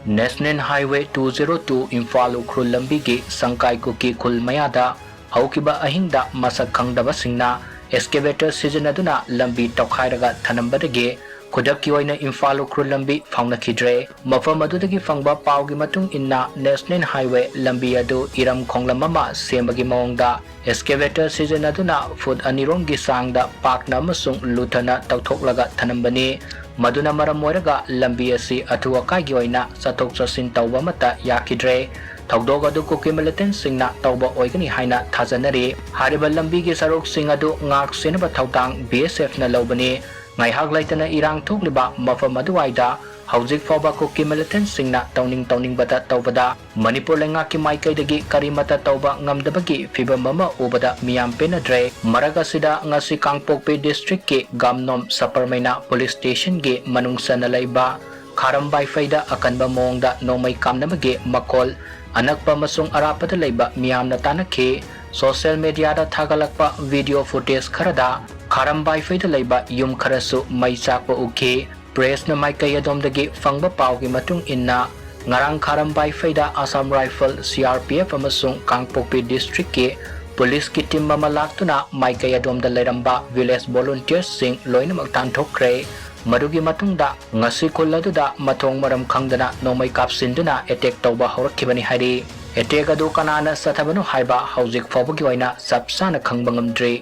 National Highway 202 Imphal Ukhrul Lambi ki Sangkai Kuki Khul Mayada Haukiba Ahingda Masak Khangdaba Singna Excavator Sijanaduna Lambi Tokhairaga Thanambadagi Kudaki oina Imphal Ukhrul Lambi Faunakidre Mafam adudagi fangba paugi matung inna National Highway Lambi adu Iram Khonglamama Sembagi Mawongda Excavator Sijanaduna Food Anirongi Sangda Pakna Masung Lutana Tauthoklaga Thanambani Maduna Maramoraga Lambi asi Atuakagi oina Satok Sasin Tauba Mata Yakidre Taudoga du Kuki Militant Singna Tauba Oigani Haina Tazanari Hariba Lambi gi Sarok Singadu Ngak Sinaba Tautang BSF na Laubani Ngai hak laitana irang thokliba mafam aduwaida hauzik fawba Kuki militant singna tauning bata taubada Manipur lengaki maikai karimata tauba ngamdabagi fibam mama ubada miyam penadre maraga sida ngasi Kangpokpi district ki Gamnom Saparmaina police station gi manungsa na laiba Kharambai faida akanba Mawongda nomay kamnamagi makol anakpa masung arapada laiba miyam na tanakhi social media da thagalakpa video footage kharada Kharambai faida laiba yum kharasu mai chakpa ukhi press na maikai adomdagi fangba paugi matung inna ngarang Kharambai faida Assam Rifle CRPF amasung Kangpokpi district ki police ki team mamalaktuna maikai adomda lairamba village volunteers sing loinamak tanthokre madugi matungda ngasi kolladuda mathong maram khangdana nomai kapsinduna attack tawba horakhibani hari attack adu kanana sathabanu haiba hauzik fawbagi oina sapsana khangba ngamdre